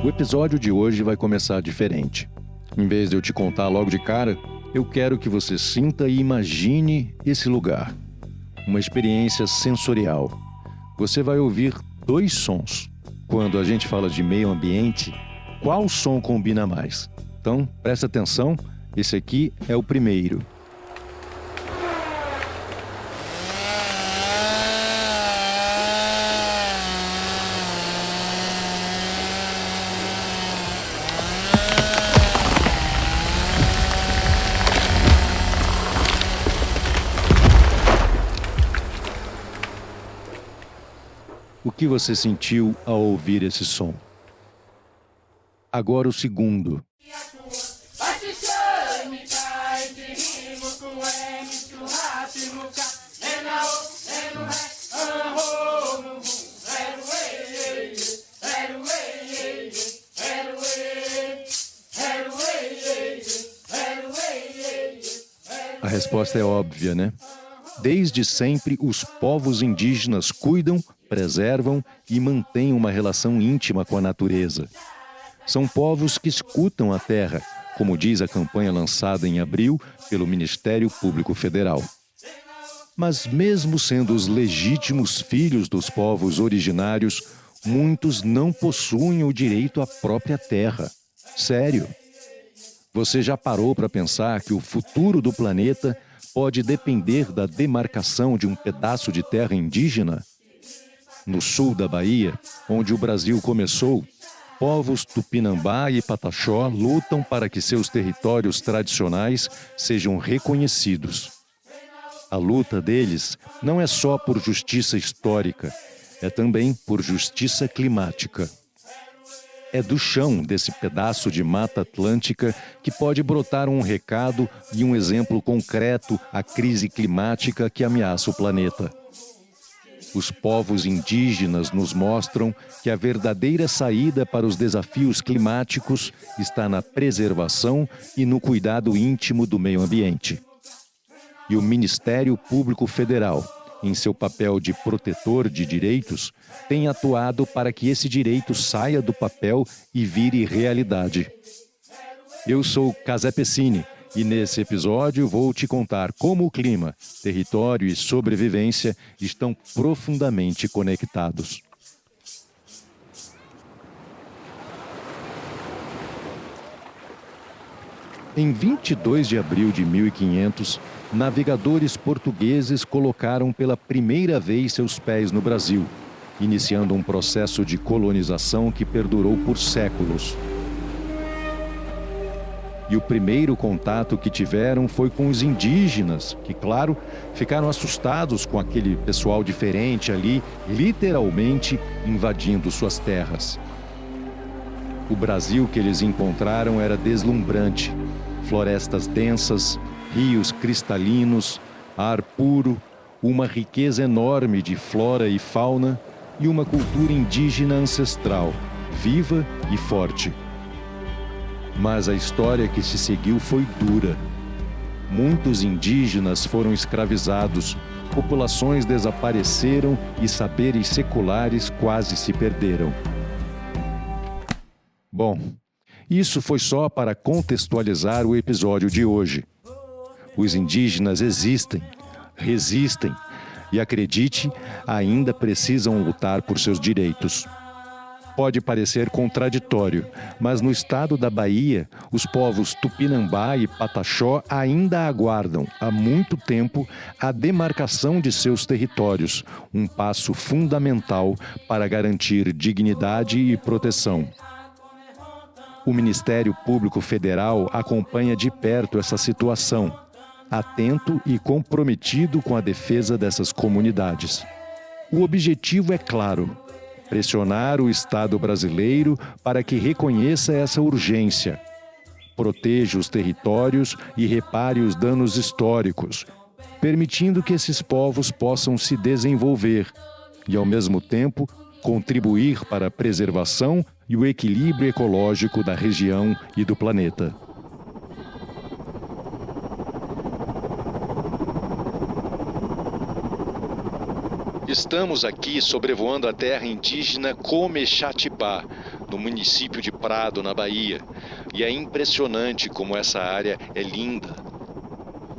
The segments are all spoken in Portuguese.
O episódio de hoje vai começar diferente. Em vez de eu te contar logo de cara, eu quero que você sinta e imagine esse lugar. Uma experiência sensorial. Você vai ouvir 2 sons. Quando a gente fala de meio ambiente, qual som combina mais? Então, presta atenção, esse aqui é o primeiro. O que você sentiu ao ouvir esse som? Agora o segundo. A resposta é óbvia, né? Desde sempre, os povos indígenas cuidam, preservam e mantêm uma relação íntima com a natureza. São povos que escutam a terra, como diz a campanha lançada em abril pelo Ministério Público Federal. Mas mesmo sendo os legítimos filhos dos povos originários, muitos não possuem o direito à própria terra. Sério. Você já parou para pensar que o futuro do planeta pode depender da demarcação de um pedaço de terra indígena? No sul da Bahia, onde o Brasil começou, povos Tupinambá e Pataxó lutam para que seus territórios tradicionais sejam reconhecidos. A luta deles não é só por justiça histórica, é também por justiça climática. É do chão desse pedaço de Mata Atlântica que pode brotar um recado e um exemplo concreto à crise climática que ameaça o planeta. Os povos indígenas nos mostram que a verdadeira saída para os desafios climáticos está na preservação e no cuidado íntimo do meio ambiente. E o Ministério Público Federal, em seu papel de protetor de direitos, tem atuado para que esse direito saia do papel e vire realidade. Eu sou Casé Pessini e nesse episódio vou te contar como o clima, território e sobrevivência estão profundamente conectados. Em 22 de abril de 1500, navegadores portugueses colocaram pela primeira vez seus pés no Brasil, iniciando um processo de colonização que perdurou por séculos. E o primeiro contato que tiveram foi com os indígenas, que, claro, ficaram assustados com aquele pessoal diferente ali, literalmente invadindo suas terras. O Brasil que eles encontraram era deslumbrante. Florestas densas, rios cristalinos, ar puro, uma riqueza enorme de flora e fauna e uma cultura indígena ancestral, viva e forte. Mas a história que se seguiu foi dura. Muitos indígenas foram escravizados, populações desapareceram e saberes seculares quase se perderam. Bom, isso foi só para contextualizar o episódio de hoje. Os indígenas existem, resistem e, acredite, ainda precisam lutar por seus direitos. Pode parecer contraditório, mas no estado da Bahia, os povos Tupinambá e Pataxó ainda aguardam, há muito tempo, a demarcação de seus territórios, um passo fundamental para garantir dignidade e proteção. O Ministério Público Federal acompanha de perto essa situação, atento e comprometido com a defesa dessas comunidades. O objetivo é claro: pressionar o Estado brasileiro para que reconheça essa urgência, proteja os territórios e repare os danos históricos, permitindo que esses povos possam se desenvolver e, ao mesmo tempo, contribuir para a preservação e o equilíbrio ecológico da região e do planeta. Estamos aqui sobrevoando a terra indígena Comexatibá, no município de Prado, na Bahia. E é impressionante como essa área é linda.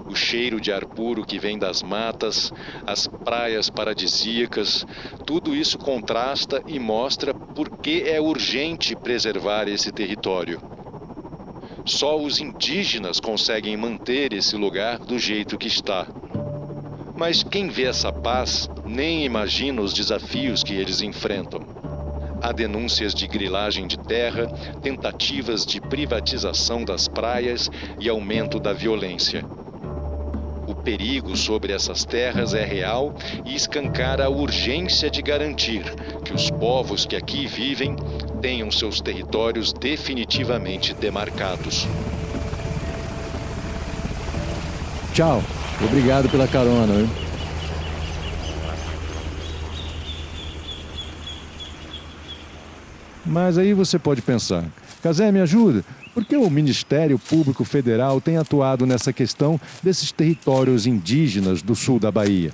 O cheiro de ar puro que vem das matas, as praias paradisíacas, tudo isso contrasta e mostra por que é urgente preservar esse território. Só os indígenas conseguem manter esse lugar do jeito que está. Mas quem vê essa paz nem imagina os desafios que eles enfrentam. Há denúncias de grilagem de terra, tentativas de privatização das praias e aumento da violência. O perigo sobre essas terras é real e escancara a urgência de garantir que os povos que aqui vivem tenham seus territórios definitivamente demarcados. Tchau. Obrigado pela carona, hein? Mas aí você pode pensar, Cazé, me ajuda? Por que o Ministério Público Federal tem atuado nessa questão desses territórios indígenas do sul da Bahia?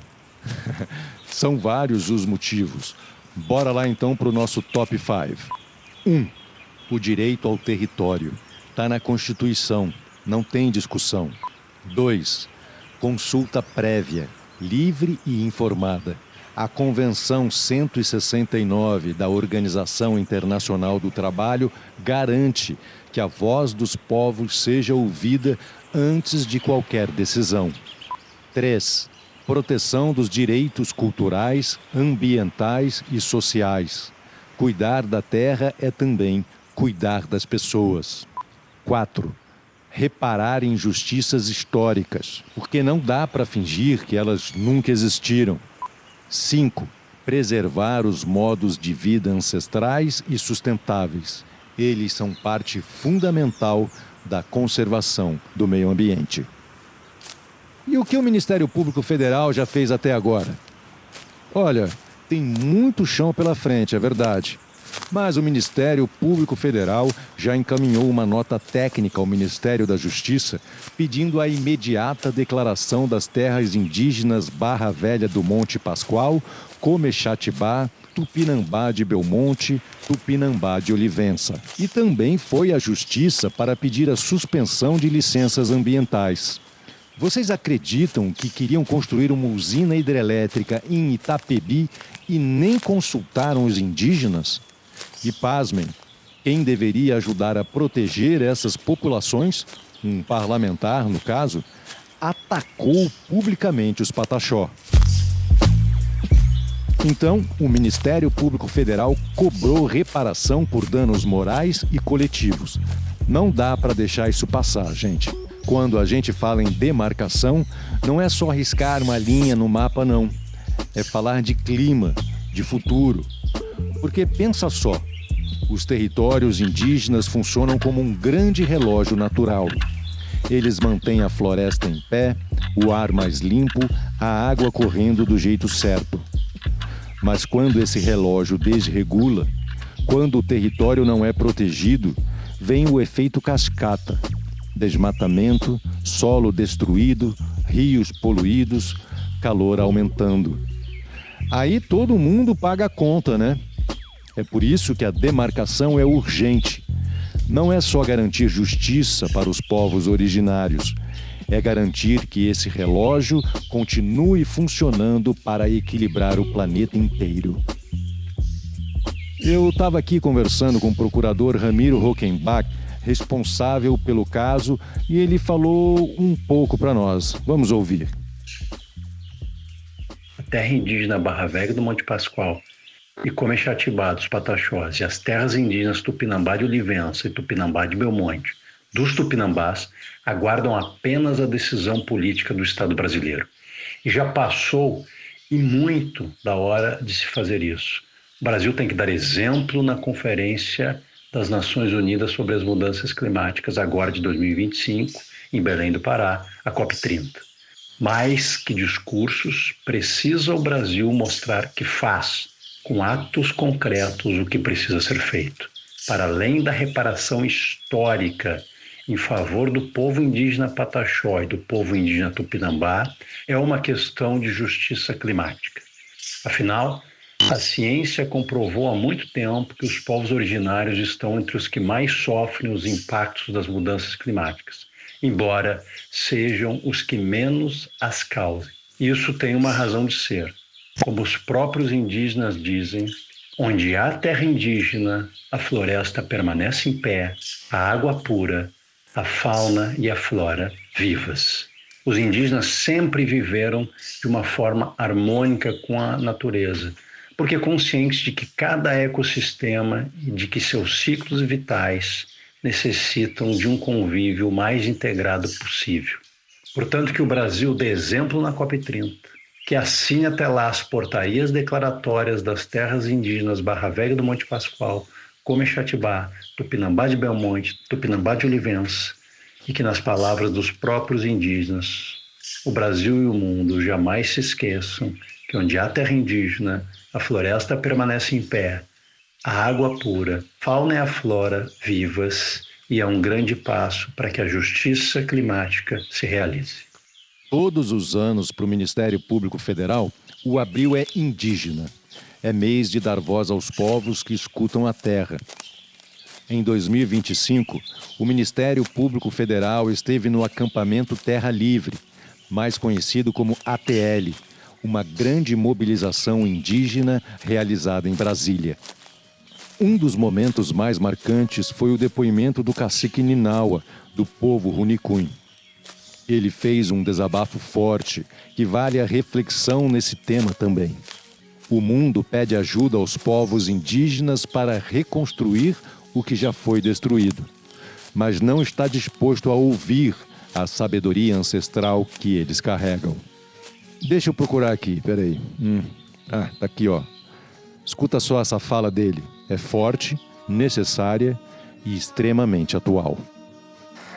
São vários os motivos. Bora lá então para o nosso top 5. 1. O direito ao território. Está na Constituição, não tem discussão. 2. Consulta prévia, livre e informada. A Convenção 169 da Organização Internacional do Trabalho garante que a voz dos povos seja ouvida antes de qualquer decisão. 3. Proteção dos direitos culturais, ambientais e sociais. Cuidar da terra é também cuidar das pessoas. 4. Reparar injustiças históricas, porque não dá para fingir que elas nunca existiram. 5. Preservar os modos de vida ancestrais e sustentáveis. Eles são parte fundamental da conservação do meio ambiente. E o que o Ministério Público Federal já fez até agora? Olha, tem muito chão pela frente, é verdade. Mas o Ministério Público Federal já encaminhou uma nota técnica ao Ministério da Justiça pedindo a imediata declaração das terras indígenas Barra Velha do Monte Pascoal, Comexatibá, Tupinambá de Belmonte, Tupinambá de Olivença. E também foi à Justiça para pedir a suspensão de licenças ambientais. Vocês acreditam que queriam construir uma usina hidrelétrica em Itapebi e nem consultaram os indígenas? E pasmem, quem deveria ajudar a proteger essas populações, um parlamentar no caso, atacou publicamente os Pataxó. Então, o Ministério Público Federal cobrou reparação por danos morais e coletivos. Não dá para deixar isso passar, gente. Quando a gente fala em demarcação, não é só riscar uma linha no mapa, não. É falar de clima, de futuro. Porque pensa só, os territórios indígenas funcionam como um grande relógio natural. Eles mantêm a floresta em pé, o ar mais limpo, a água correndo do jeito certo. Mas quando esse relógio desregula, quando o território não é protegido, vem o efeito cascata. Desmatamento, solo destruído, rios poluídos, calor aumentando. Aí todo mundo paga a conta, né? É por isso que a demarcação é urgente. Não é só garantir justiça para os povos originários, é garantir que esse relógio continue funcionando para equilibrar o planeta inteiro. Eu estava aqui conversando com o procurador Ramiro Rockenbach, responsável pelo caso, e ele falou um pouco para nós. Vamos ouvir. A terra indígena Barra Velha do Monte Pascoal e Comexatibá dos Pataxós e as terras indígenas Tupinambá de Olivença e Tupinambá de Belmonte dos Tupinambás aguardam apenas a decisão política do Estado brasileiro. E já passou e muito da hora de se fazer isso. O Brasil tem que dar exemplo na Conferência das Nações Unidas sobre as Mudanças Climáticas, agora de 2025, em Belém do Pará, a COP30. Mais que discursos, precisa o Brasil mostrar que faz, com atos concretos, o que precisa ser feito. Para além da reparação histórica em favor do povo indígena Pataxó e do povo indígena Tupinambá, é uma questão de justiça climática. Afinal, a ciência comprovou há muito tempo que os povos originários estão entre os que mais sofrem os impactos das mudanças climáticas, embora sejam os que menos as causem. Isso tem uma razão de ser. Como os próprios indígenas dizem, onde há terra indígena, a floresta permanece em pé, a água pura, a fauna e a flora vivas. Os indígenas sempre viveram de uma forma harmônica com a natureza, porque conscientes de que cada ecossistema e de que seus ciclos vitais necessitam de um convívio mais integrado possível. Portanto, que o Brasil dê exemplo na COP30, que assine até lá as portarias declaratórias das terras indígenas Barra Velha do Monte Pascoal, Comexatibá, Tupinambá de Belmonte, Tupinambá de Olivença, e que, nas palavras dos próprios indígenas, o Brasil e o mundo jamais se esqueçam que onde há terra indígena, a floresta permanece em pé, a água pura, fauna e a flora vivas, e é um grande passo para que a justiça climática se realize. Todos os anos, para o Ministério Público Federal, o abril é indígena. É mês de dar voz aos povos que escutam a terra. Em 2025, o Ministério Público Federal esteve no acampamento Terra Livre, mais conhecido como ATL, uma grande mobilização indígena realizada em Brasília. Um dos momentos mais marcantes foi o depoimento do cacique Ninaua, do povo Runicum. Ele fez um desabafo forte, que vale a reflexão nesse tema também. O mundo pede ajuda aos povos indígenas para reconstruir o que já foi destruído, mas não está disposto a ouvir a sabedoria ancestral que eles carregam. Deixa eu procurar aqui, peraí. Tá aqui, ó. Escuta só essa fala dele. É forte, necessária e extremamente atual.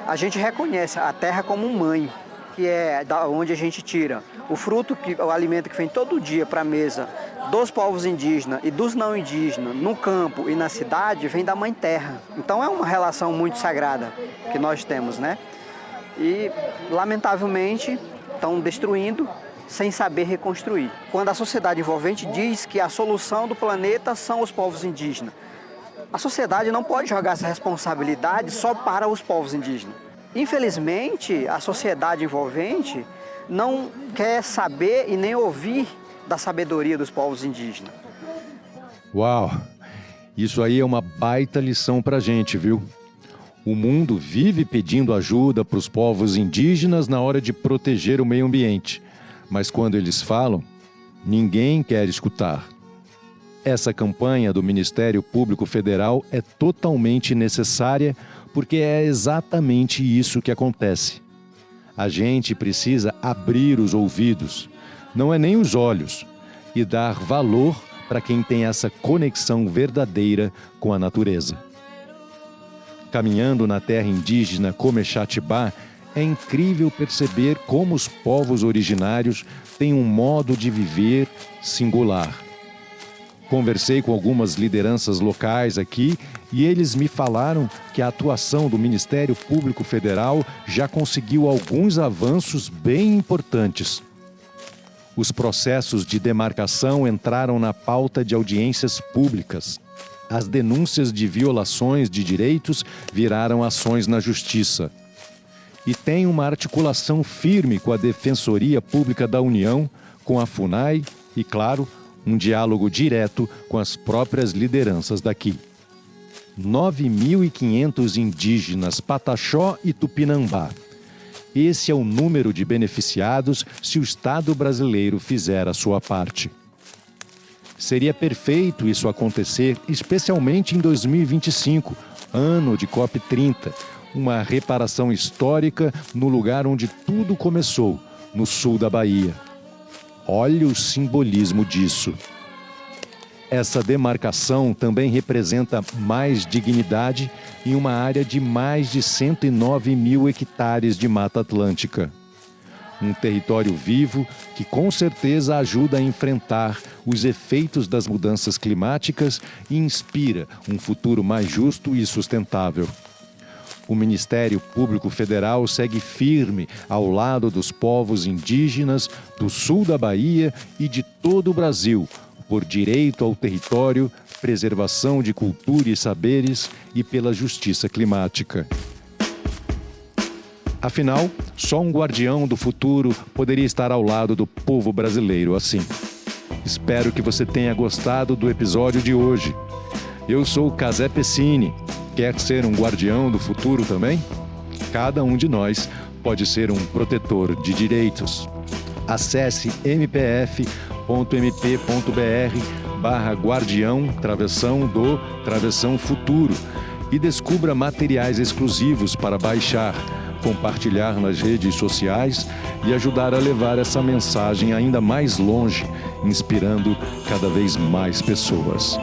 A gente reconhece a terra como mãe, que é da onde a gente tira o fruto, o alimento que vem todo dia para a mesa dos povos indígenas e dos não indígenas, no campo e na cidade, vem da mãe terra. Então é uma relação muito sagrada que nós temos, né? E, lamentavelmente, estão destruindo sem saber reconstruir. Quando a sociedade envolvente diz que a solução do planeta são os povos indígenas, a sociedade não pode jogar essa responsabilidade só para os povos indígenas. Infelizmente, a sociedade envolvente não quer saber e nem ouvir da sabedoria dos povos indígenas. Uau! Isso aí é uma baita lição pra gente, viu? O mundo vive pedindo ajuda para os povos indígenas na hora de proteger o meio ambiente. Mas quando eles falam, ninguém quer escutar. Essa campanha do Ministério Público Federal é totalmente necessária porque é exatamente isso que acontece. A gente precisa abrir os ouvidos, não é nem os olhos, e dar valor para quem tem essa conexão verdadeira com a natureza. Caminhando na terra indígena Comexatibá, é incrível perceber como os povos originários têm um modo de viver singular. Conversei com algumas lideranças locais aqui e eles me falaram que a atuação do Ministério Público Federal já conseguiu alguns avanços bem importantes. Os processos de demarcação entraram na pauta de audiências públicas. As denúncias de violações de direitos viraram ações na Justiça. E tem uma articulação firme com a Defensoria Pública da União, com a FUNAI e, claro, um diálogo direto com as próprias lideranças daqui. 9.500 indígenas Pataxó e Tupinambá. Esse é o número de beneficiados se o Estado brasileiro fizer a sua parte. Seria perfeito isso acontecer, especialmente em 2025, ano de COP30, uma reparação histórica no lugar onde tudo começou, no sul da Bahia. Olha o simbolismo disso. Essa demarcação também representa mais dignidade em uma área de mais de 109 mil hectares de Mata Atlântica. Um território vivo que com certeza ajuda a enfrentar os efeitos das mudanças climáticas e inspira um futuro mais justo e sustentável. o Ministério Público Federal segue firme ao lado dos povos indígenas do sul da Bahia e de todo o Brasil, por direito ao território, preservação de cultura e saberes e pela justiça climática. Afinal, só um guardião do futuro poderia estar ao lado do povo brasileiro assim. Espero que você tenha gostado do episódio de hoje. Eu sou o Casé Pessini. Quer ser um guardião do futuro também? Cada um de nós pode ser um protetor de direitos. Acesse mpf.mp.br/guardião Travessão Futuro e descubra materiais exclusivos para baixar, compartilhar nas redes sociais e ajudar a levar essa mensagem ainda mais longe, inspirando cada vez mais pessoas.